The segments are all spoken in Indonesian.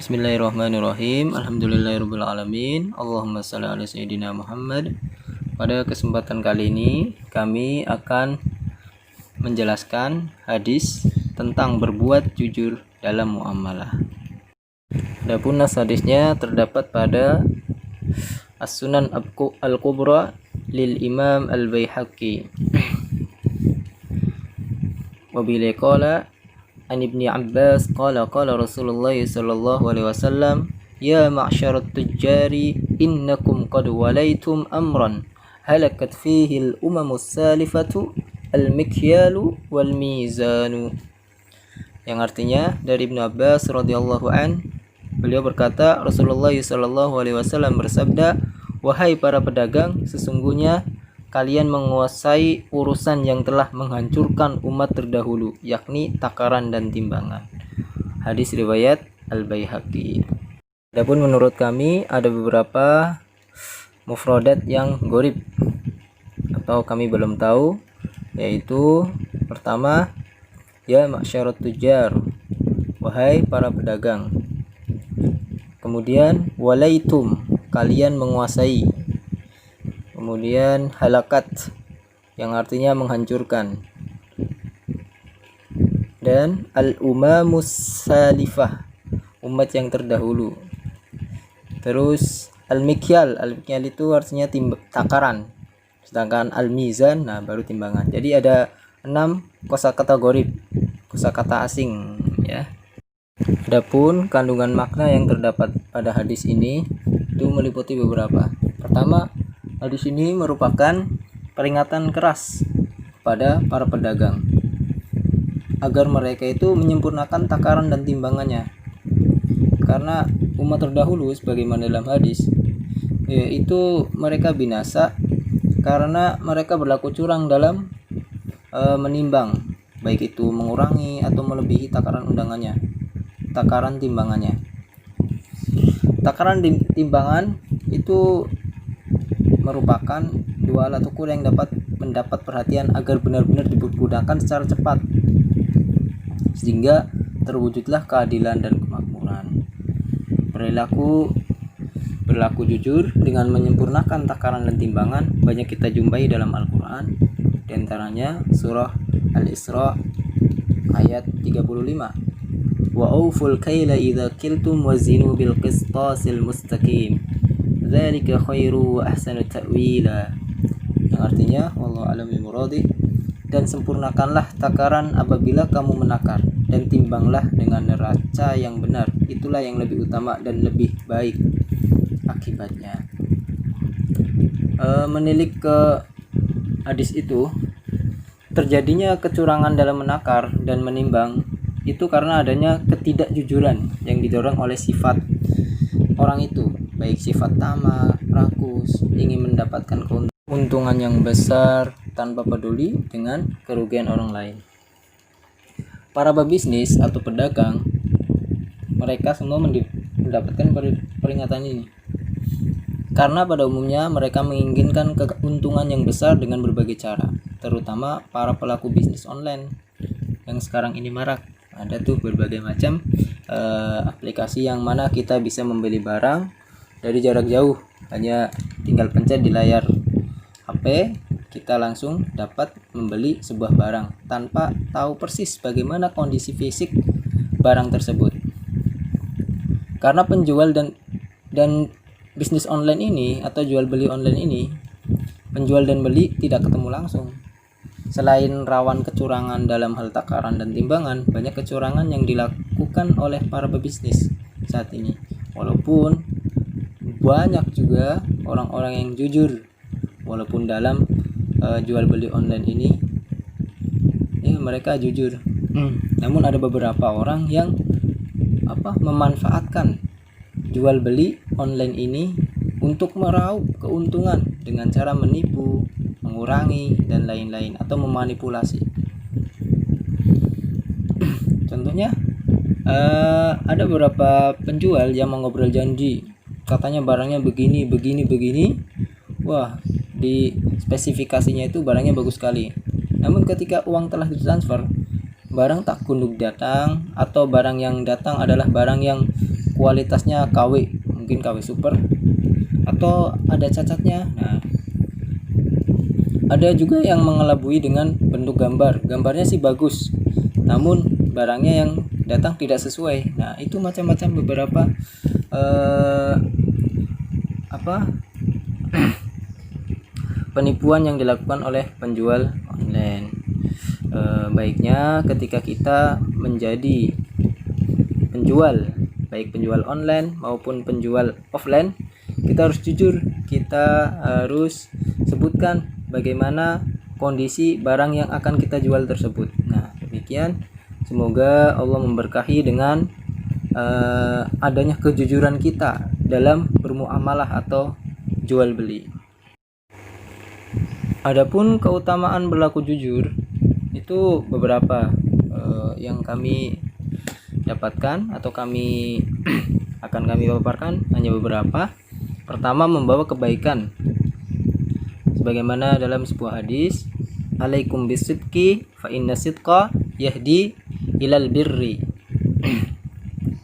Bismillahirrahmanirrahim. Alhamdulillahirabbil alamin. Allahumma shalli ala sayyidina Muhammad. Pada kesempatan kali ini kami akan menjelaskan hadis tentang berbuat jujur dalam muamalah. Adapun nas hadisnya terdapat pada As-Sunan Al-Kubra lil Imam Al-Baihaqi. Wa bihi qala an Ibni Abbas qala Rasulullah sallallahu alaihi wasallam, ya ma'syarat tujjari innakum qad walaitum amran halakat fihi al-umamus salifatu al-mikyalu wal mizanu. Yang artinya dari Ibnu Abbas radhiyallahu an, beliau berkata, Rasulullah sallallahu alaihi wasallam bersabda, wahai para pedagang, sesungguhnya kalian menguasai urusan yang telah menghancurkan umat terdahulu, yakni takaran dan timbangan. Hadis riwayat Al-Baihaqi. Adapun menurut kami ada beberapa mufradat yang gharib atau kami belum tahu, yaitu pertama, ya ma'syarat tujar, wahai para pedagang. Kemudian walaitum, kalian menguasai. Kemudian halakat, yang artinya menghancurkan. Dan al-umamus salifah, umat yang terdahulu. Terus al-mikyal, al-mikyal itu artinya takaran. Sedangkan al-mizan, nah baru timbangan. Jadi ada 6 kosakata gharib, kosakata asing ya. Adapun kandungan makna yang terdapat pada hadis ini itu meliputi beberapa. Pertama, hadis ini merupakan peringatan keras pada para pedagang agar mereka itu menyempurnakan takaran dan timbangannya, karena umat terdahulu sebagaimana dalam hadis itu mereka binasa karena mereka berlaku curang dalam menimbang, baik itu mengurangi atau melebihi takaran timbangannya. Takaran timbangan itu merupakan dua alat ukur yang dapat mendapat perhatian agar benar-benar digunakan secara cepat, sehingga terwujudlah keadilan dan kemakmuran. Berlaku jujur dengan menyempurnakan takaran dan timbangan banyak kita jumpai dalam Al-Quran, diantaranya surah Al-Isra ayat 35, wa auful kaila idza kiltum wazinu bil qistasil mustaqim dzalika khairu wa ahsanu ta'wila, yang artinya wallahu a'lam bimuradi, dan sempurnakanlah takaran apabila kamu menakar, dan timbanglah dengan neraca yang benar, itulah yang lebih utama dan lebih baik akibatnya. Menilik ke hadis itu, terjadinya kecurangan dalam menakar dan menimbang itu karena adanya ketidakjujuran yang didorong oleh sifat orang itu, baik sifat tamak, rakus, ingin mendapatkan keuntungan yang besar tanpa peduli dengan kerugian orang lain. Para pebisnis atau pedagang, mereka semua mendapatkan peringatan ini karena pada umumnya mereka menginginkan keuntungan yang besar dengan berbagai cara, terutama para pelaku bisnis online yang sekarang ini marak. Ada tuh berbagai macam aplikasi yang mana kita bisa membeli barang dari jarak jauh, hanya tinggal pencet di layar HP, kita langsung dapat membeli sebuah barang tanpa tahu persis bagaimana kondisi fisik barang tersebut. Karena penjual dan bisnis online ini atau jual beli online ini, penjual dan beli tidak ketemu langsung. Selain rawan kecurangan dalam hal takaran dan timbangan, banyak kecurangan yang dilakukan oleh para pebisnis saat ini. Walaupun banyak juga orang-orang yang jujur, walaupun dalam jual beli online ini mereka jujur. Namun ada beberapa orang yang memanfaatkan jual beli online ini untuk meraup keuntungan dengan cara menipu, mengurangi, dan lain-lain, atau memanipulasi. Contohnya ada beberapa penjual yang mengobrol janji, katanya barangnya begini. Wah, di spesifikasinya itu barangnya bagus sekali. Namun ketika uang telah ditransfer, barang tak kunjung datang, atau barang yang datang adalah barang yang kualitasnya KW, mungkin KW super atau ada cacatnya. Nah, ada juga yang mengelabui dengan bentuk gambarnya sih bagus, namun barangnya yang datang tidak sesuai. Nah, itu macam-macam beberapa penipuan yang dilakukan oleh penjual online. Baiknya ketika kita menjadi penjual, baik penjual online maupun penjual offline, kita harus jujur, kita harus sebutkan bagaimana kondisi barang yang akan kita jual tersebut. Nah, demikian, semoga Allah memberkahi dengan adanya kejujuran kita dalam bermuamalah atau jual beli. Adapun keutamaan berlaku jujur itu beberapa yang kami dapatkan atau akan kami paparkan hanya beberapa. Pertama, membawa kebaikan, sebagaimana dalam sebuah hadis, alaikum bisidqi fa inna sidqa yahdi ilal birri.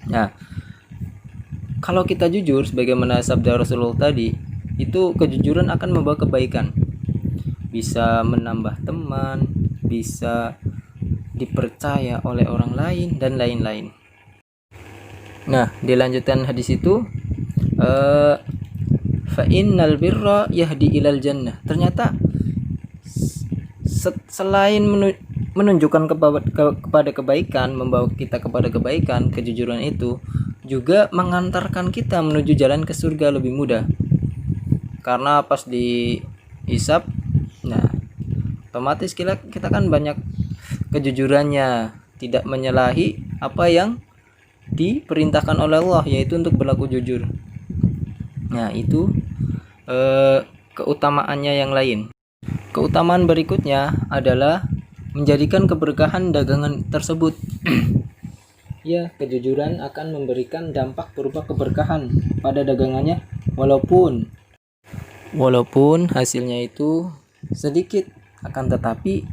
Nah, kalau kita jujur sebagaimana sabda Rasulullah tadi, itu kejujuran akan membawa kebaikan, bisa menambah teman, bisa dipercaya oleh orang lain, dan lain-lain. Nah, dilanjutkan hadis itu, fa innal birra yahdi ilal jannah. Ternyata selain menunjukkan kepada kebaikan, membawa kita kepada kebaikan, kejujuran itu juga mengantarkan kita menuju jalan ke surga lebih mudah. Karena pas di hisab, nah, otomatis kita kan banyak kejujurannya, tidak menyalahi apa yang diperintahkan oleh Allah, yaitu untuk berlaku jujur. Nah, itu keutamaannya yang lain. Keutamaan berikutnya adalah menjadikan keberkahan dagangan tersebut. Ya, kejujuran akan memberikan dampak berupa keberkahan pada dagangannya, walaupun hasilnya itu sedikit, akan tetapi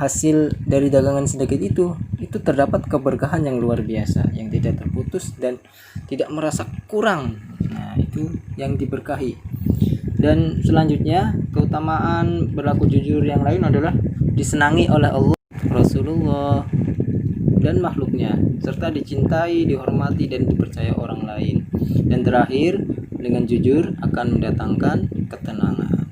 hasil dari dagangan sedikit itu terdapat keberkahan yang luar biasa, yang tidak terputus dan tidak merasa kurang. Nah, itu yang diberkahi. Dan selanjutnya, keutamaan berlaku jujur yang lain adalah disenangi oleh Allah, Rasulullah, dan makhluknya, serta dicintai, dihormati, dan dipercaya orang lain. Dan terakhir, dengan jujur akan mendatangkan ketenangan.